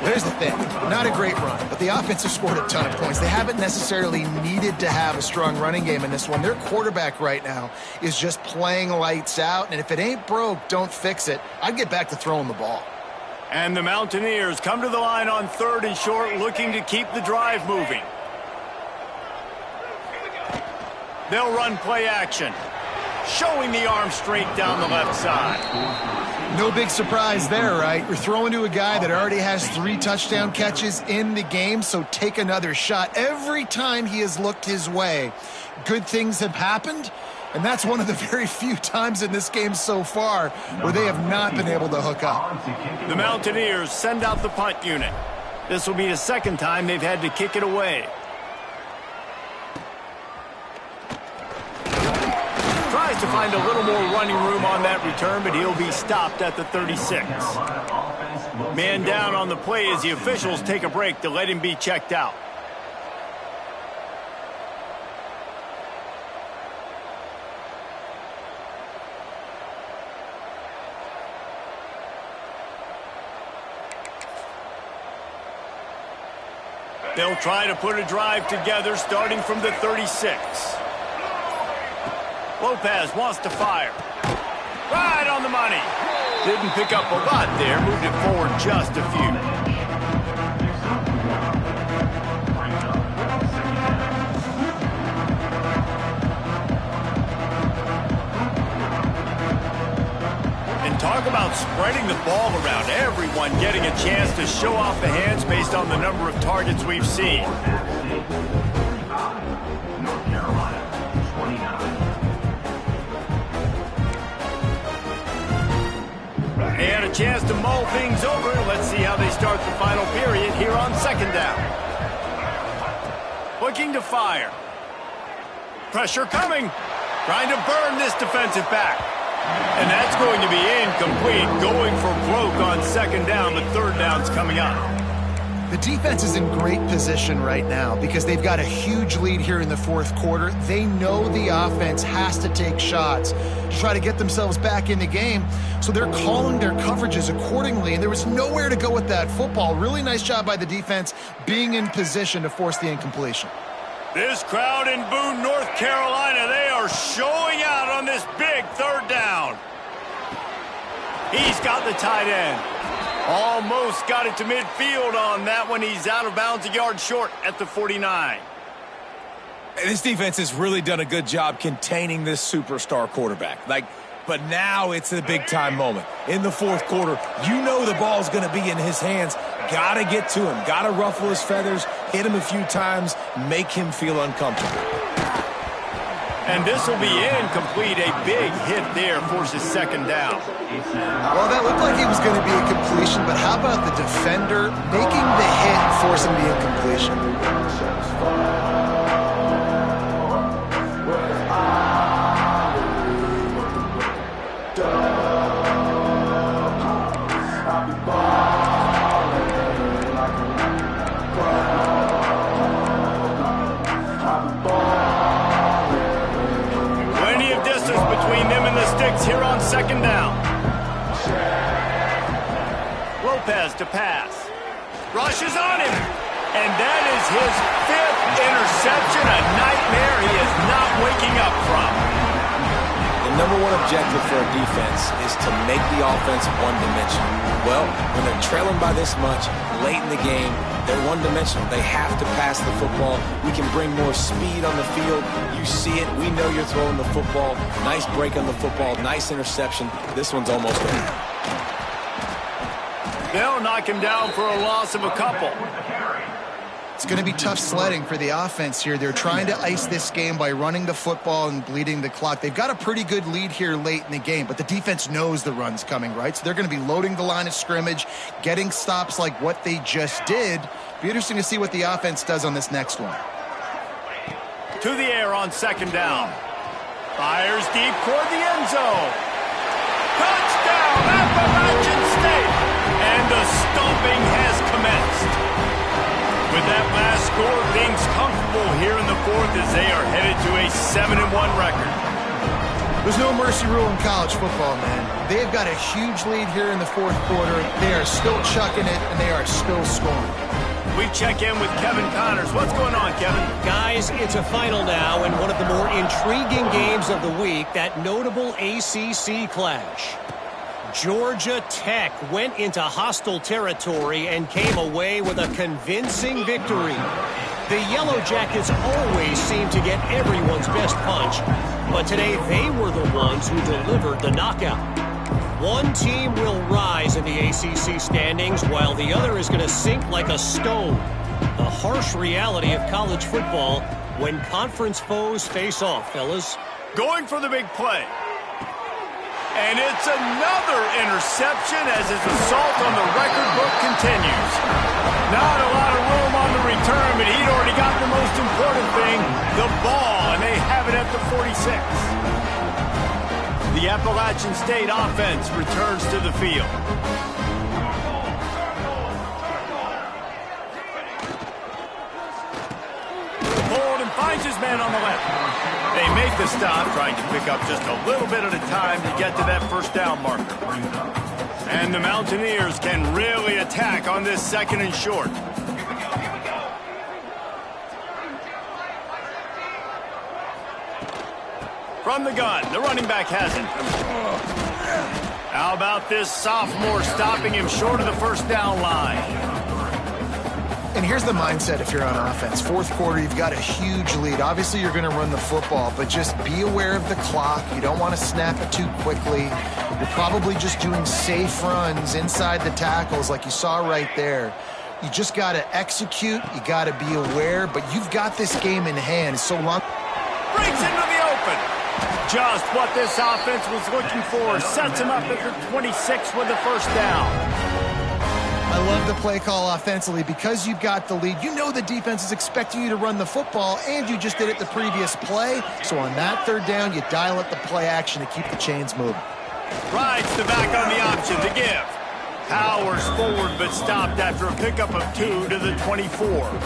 Here's the thing, not a great run, but the offense has scored a ton of points. They haven't necessarily needed to have a strong running game in this one. Their quarterback right now is just playing lights out, and if it ain't broke, don't fix it. I'd get back to throwing the ball. And the Mountaineers come to the line on 3rd and short, looking to keep the drive moving. They'll run play action, showing the arm straight down the left side. No big surprise there, right? You're throwing to a guy that already has 3 touchdown catches in the game, so take another shot. Every time he has looked his way, good things have happened, and that's one of the very few times in this game so far where they have not been able to hook up. The Mountaineers send out the punt unit. This will be the 2nd time they've had to kick it away. Tries to find a little more running room on that return, but he'll be stopped at the 36. Man down on the play as the officials take a break to let him be checked out. They'll try to put a drive together starting from the 36. Lopez wants to fire. Right on the money. Didn't pick up a lot there. Moved it forward just a few. spreading the ball around. Everyone getting a chance to show off the hands based on the number of targets we've seen. North Carolina, 29. And a chance to mull things over. Let's see how they start the final period here on second down. Looking to fire. Pressure coming. Trying to burn this defensive back. And that's going to be incomplete. Going for broke on second down, but third down's coming up. The defense is in great position right now because they've got a huge lead here in the fourth quarter. They know the offense has to take shots to try to get themselves back in the game, so they're calling their coverages accordingly, and there was nowhere to go with that football. Really nice job by the defense being in position to force the incompletion. This crowd in Boone, North Carolina, they are showing out on this big third down. He's got the tight end. Almost got it to midfield on that one. He's out of bounds, a yard short at the 49. This defense has really done a good job containing this superstar quarterback. But now it's the big-time moment. In the fourth quarter, you know the ball's going to be in his hands. Got to get to him. Got to ruffle his feathers, hit him a few times, make him feel uncomfortable. And this will be incomplete. A big hit there forces second down. Well, that looked like it was going to be a completion, but how about the defender making the hit, forcing the incompletion? Between them and the sticks here on second down. Lopez to pass. Rushes on him. And that is his fifth interception. A nightmare he is not waking up from. The number one objective for a defense is to make the offense one-dimensional. Well, when they're trailing by this much late in the game, they're one-dimensional. They have to pass the football. We can bring more speed on the field. You see it. We know you're throwing the football. Nice break on the football. Nice interception. This one's almost over. They'll knock him down for a loss of a couple. It's going to be tough sledding for the offense here. They're trying to ice this game by running the football and bleeding the clock. They've got a pretty good lead here late in the game, but the defense knows the run's coming, right? So they're going to be loading the line of scrimmage, getting stops like what they just did. Be interesting to see what the offense does on this next one. To the air on second down. Fires deep toward the end zone. Touchdown, Appalachian State! And the stomping has commenced. With that last score, things comfortable here in the fourth as they are headed to a 7-1 record. There's no mercy rule in college football, man. They've got a huge lead here in the fourth quarter. They are still chucking it, and they are still scoring. We check in with Kevin Connors. What's going on, Kevin? Guys, it's a final now in one of the more intriguing games of the week, that notable ACC clash. Georgia Tech went into hostile territory and came away with a convincing victory. The Yellow Jackets always seem to get everyone's best punch, but today they were the ones who delivered the knockout. One team will rise in the ACC standings while the other is going to sink like a stone. The harsh reality of college football when conference foes face off, fellas. Going for the big play. And it's another interception as his assault on the record book continues. Not a lot of room on the return, but he'd already got the most important thing, the ball, and they have it at the 46. The Appalachian State offense returns to the field. Hold and finds his man on the left. They make the stop, trying to pick up just a little bit at a time to get to that first down marker. And the Mountaineers can really attack on this second and short. From the gun, the running back has it. How about this sophomore stopping him short of the first down line? And here's the mindset if you're on offense. Fourth quarter, you've got a huge lead. Obviously, you're going to run the football, but just be aware of the clock. You don't want to snap it too quickly. You're probably just doing safe runs inside the tackles like you saw right there. You just got to execute. You got to be aware, but you've got this game in hand. So long. Breaks into the open. Just what this offense was looking for. Sets him up at the 26 with the first down. I love the play call offensively because you've got the lead. You know the defense is expecting you to run the football, and you just did it the previous play. So on that third down, you dial up the play action to keep the chains moving. Rides the back on the option to give. Powers forward, but stopped after a pickup of 2 to the 24.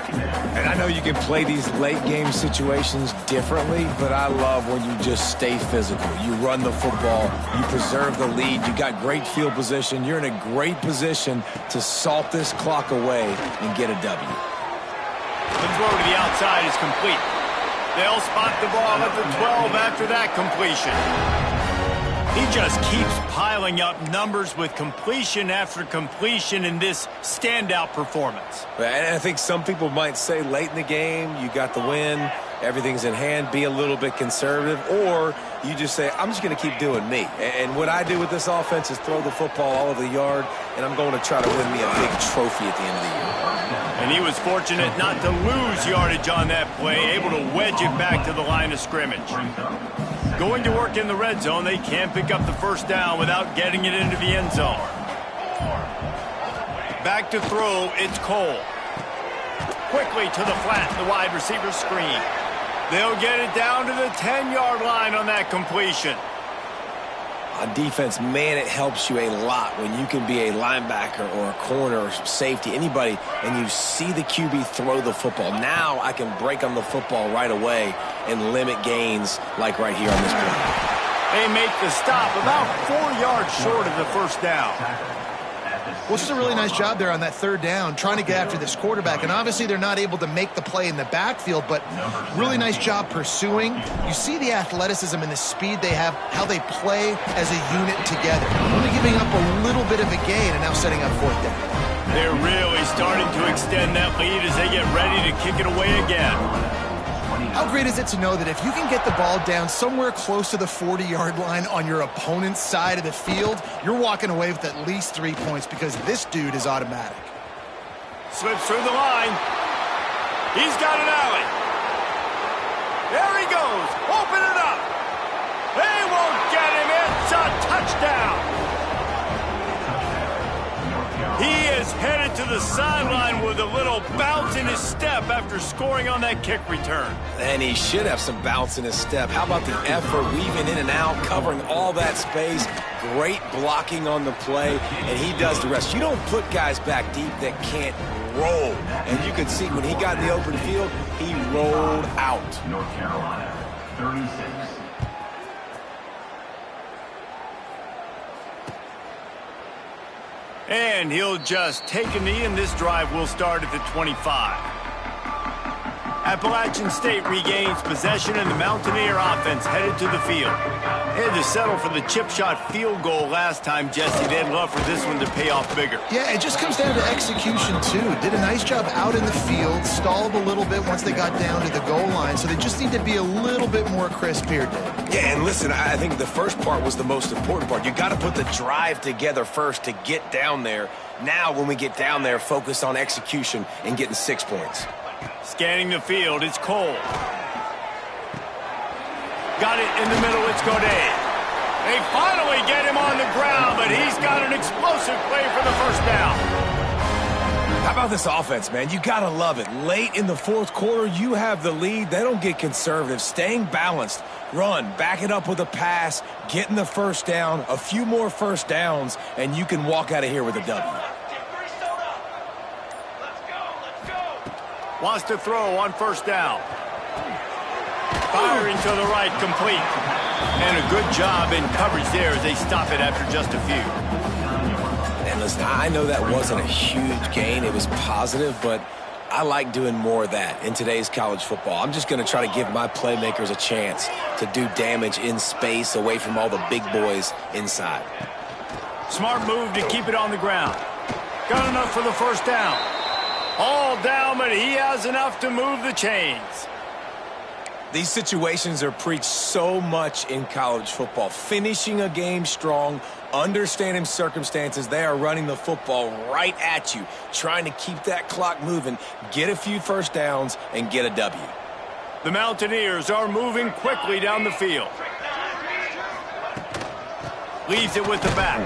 And I know you can play these late game situations differently, but I love when you just stay physical. You run the football, you preserve the lead, you got great field position, you're in a great position to salt this clock away and get a W. The throw to the outside is complete. They'll spot the ball at the 12 after that completion. He just keeps piling up numbers with completion after completion in this standout performance. And I think some people might say late in the game, you got the win, everything's in hand, be a little bit conservative, or you just say, I'm just going to keep doing me. And what I do with this offense is throw the football all over the yard, and I'm going to try to win me a big trophy at the end of the year. And he was fortunate not to lose yardage on that play, able to wedge it back to the line of scrimmage. Going to work in the red zone, they can't pick up the first down without getting it into the end zone. Back to throw, it's Cole. Quickly to the flat, the wide receiver screen. They'll get it down to the 10-yard line on that completion. On defense, man, it helps you a lot when you can be a linebacker or a corner or safety, anybody, and you see the QB throw the football. Now I can break on the football right away and limit gains like right here on this play. They make the stop about 4 yards short of the first down. Well, just a really nice job there on that third down, trying to get after this quarterback. And obviously they're not able to make the play in the backfield, but really nice job pursuing. You see the athleticism and the speed they have, how they play as a unit together. Only giving up a little bit of a gain and now setting up fourth down. They're really starting to extend that lead as they get ready to kick it away again. How great is it to know that if you can get the ball down somewhere close to the 40-yard line on your opponent's side of the field, you're walking away with at least 3 points because this dude is automatic. Slips through the line. He's got an alley. There he goes. Open it up. They won't get him. It's a touchdown. He is headed to the sideline with a little bounce in his step after scoring on that kick return. And he should have some bounce in his step. How about the effort, weaving in and out, covering all that space, great blocking on the play, and he does the rest. You don't put guys back deep that can't roll. And you could see when he got in the open field, he rolled out. North Carolina, 36. And he'll just take a knee, and this drive will start at the 25. Appalachian State regains possession, and the Mountaineer offense headed to the field. They had to settle for the chip shot field goal last time, Jesse. They'd love for this one to pay off bigger. Yeah, it just comes down to execution, too. Did a nice job out in the field, stalled a little bit once they got down to the goal line, so they just need to be a little bit more crisp here, Dave. Yeah, and listen, I think the first part was the most important part. You got to put the drive together first to get down there. Now, when we get down there, focus on execution and getting 6 points. Scanning the field, it's Cole. Got it in the middle, it's Godet. They finally get him on the ground, but he's got an explosive play for the first down. How about this offense, man? You got to love it. Late in the fourth quarter, you have the lead. They don't get conservative. Staying balanced. Run, back it up with a pass, getting the first down, a few more first downs, and you can walk out of here with a W. Wants to throw on first down. Firing to the right, complete. And a good job in coverage there as they stop it after just a few. And listen, I know that wasn't a huge gain. It was positive, but I like doing more of that in today's college football. I'm just going to try to give my playmakers a chance to do damage in space away from all the big boys inside. Smart move to keep it on the ground. Got enough for the first down. All down, but he has enough to move the chains. These situations are preached so much in college football. Finishing a game strong, understanding circumstances. They are running the football right at you, trying to keep that clock moving, get a few first downs, and get a W. The Mountaineers are moving quickly down the field. Leaves it with the back.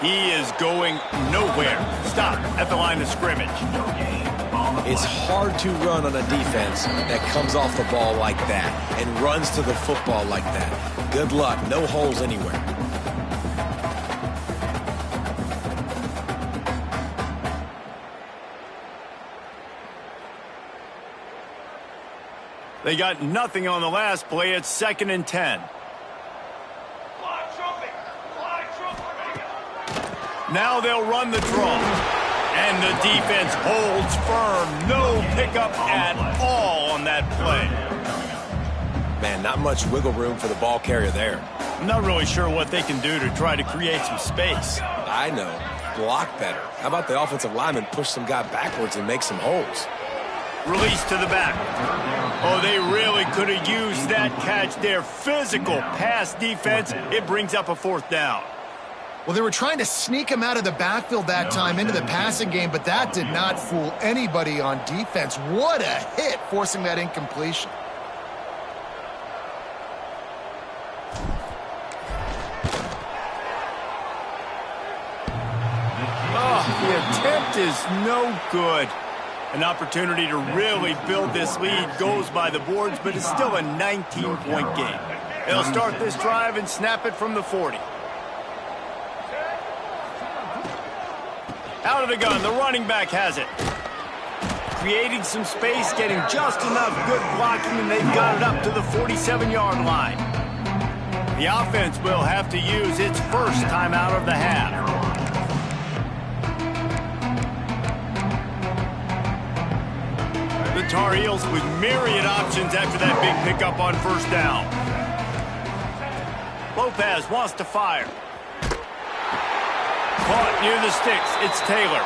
He is going nowhere. Stop at the line of scrimmage. It's hard to run on a defense that comes off the ball like that and runs to the football like that. Good luck. No holes anywhere. They got nothing on the last play. It's 2nd and 10. Now they'll run the draw. And the defense holds firm. No pickup at all on that play. Man, not much wiggle room for the ball carrier there. I'm not really sure what they can do to try to create some space. I know. Block better. How about the offensive lineman push some guy backwards and make some holes? Release to the back. Oh, they really could have used that catch there. Physical pass defense. It brings up a 4th down. Well, they were trying to sneak him out of the backfield that time into the passing game, but that did not fool anybody on defense. What a hit, forcing that incompletion. Oh, the attempt is no good. An opportunity to really build this lead goes by the boards, but it's still a 19-point game. They'll start this drive and snap it from the 40. Out of the gun, the running back has it. Creating some space, getting just enough good blocking, and they've got it up to the 47-yard line. The offense will have to use its first timeout of the half. The Tar Heels with myriad options after that big pickup on 1st down. Lopez wants to fire. Caught near the sticks. It's Taylor.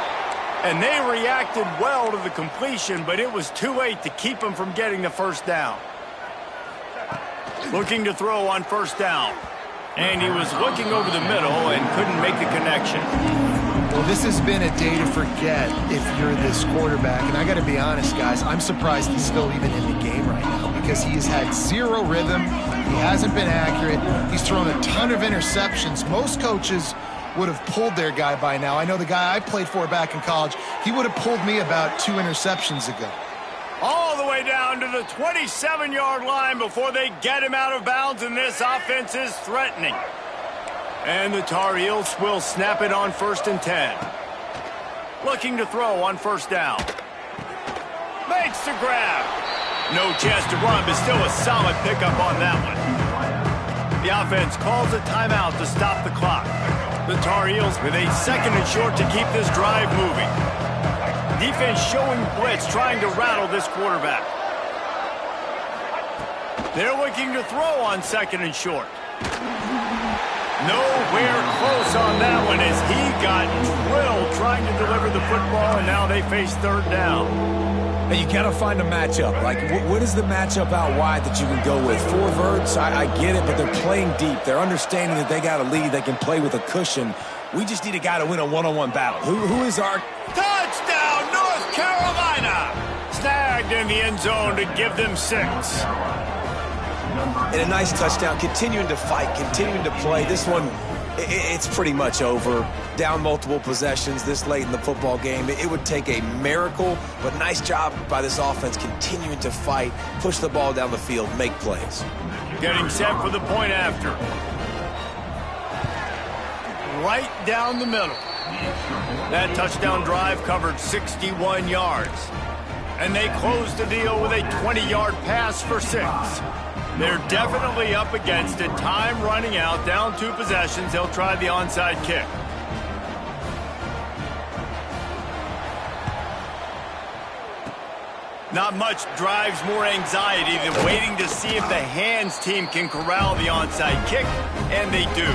And they reacted well to the completion, but it was too late to keep them from getting the 1st down. Looking to throw on 1st down. And he was looking over the middle and couldn't make the connection. Well, this has been a day to forget if you're this quarterback. And I got to be honest, guys, I'm surprised he's still even in the game right now because he has had zero rhythm. He hasn't been accurate. He's thrown a ton of interceptions. Most coaches would have pulled their guy by now. I know the guy I played for back in college, he would have pulled me about 2 interceptions ago. All the way down to the 27-yard line before they get him out of bounds, and this offense is threatening. And the Tar Heels will snap it on 1st and 10. Looking to throw on 1st down. Makes the grab. No chance to run, but still a solid pickup on that one. The offense calls a timeout to stop the clock. The Tar Heels with a 2nd and short to keep this drive moving. Defense showing blitz, trying to rattle this quarterback. They're looking to throw on 2nd and short. Nowhere close on that one as he got drilled trying to deliver the football, and now they face 3rd down. And you got to find a matchup. Like, what is the matchup out wide that you can go with? 4 verts, I get it, but they're playing deep. They're understanding that they got a lead. They can play with a cushion. We just need a guy to win a one-on-one battle. Who is our... Touchdown, North Carolina! Snagged in the end zone to give them 6. And a nice touchdown, continuing to fight, continuing to play. This one, it's pretty much over. Down multiple possessions this late in the football game. It would take a miracle, but nice job by this offense continuing to fight, push the ball down the field, make plays. Getting set for the point after. Right down the middle. That touchdown drive covered 61 yards. And they closed the deal with a 20-yard pass for 6. They're definitely up against it. Time running out, down 2 possessions. They'll try the onside kick. Not much drives more anxiety than waiting to see if the hands team can corral the onside kick, and they do.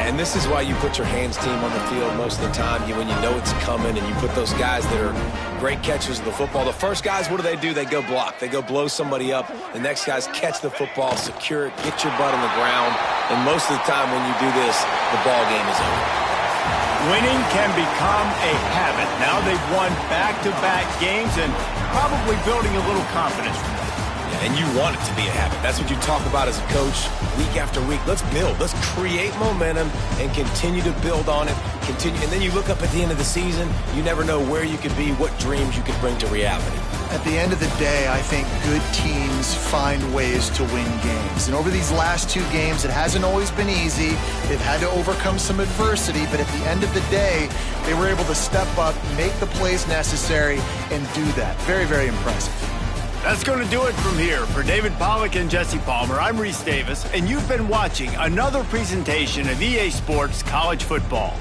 And this is why you put your hands team on the field most of the time when you know it's coming, and you put those guys that are great catchers of the football. The first guys, what do? They go block. They go blow somebody up. The next guys catch the football, secure it, get your butt on the ground. And most of the time when you do this, the ball game is over. Winning can become a habit. Now they've won back-to-back games and probably building a little confidence from that. And you want it to be a habit. That's what you talk about as a coach week after week. Let's build. Let's create momentum and continue to build on it. Continue, and then you look up at the end of the season, you never know where you could be, what dreams you could bring to reality. At the end of the day, I think good teams find ways to win games. And over these last 2 games, it hasn't always been easy. They've had to overcome some adversity, but at the end of the day, they were able to step up, make the plays necessary, and do that. Very, very impressive. That's going to do it from here. For David Pollack and Jesse Palmer, I'm Reese Davis, and you've been watching another presentation of EA Sports College Football.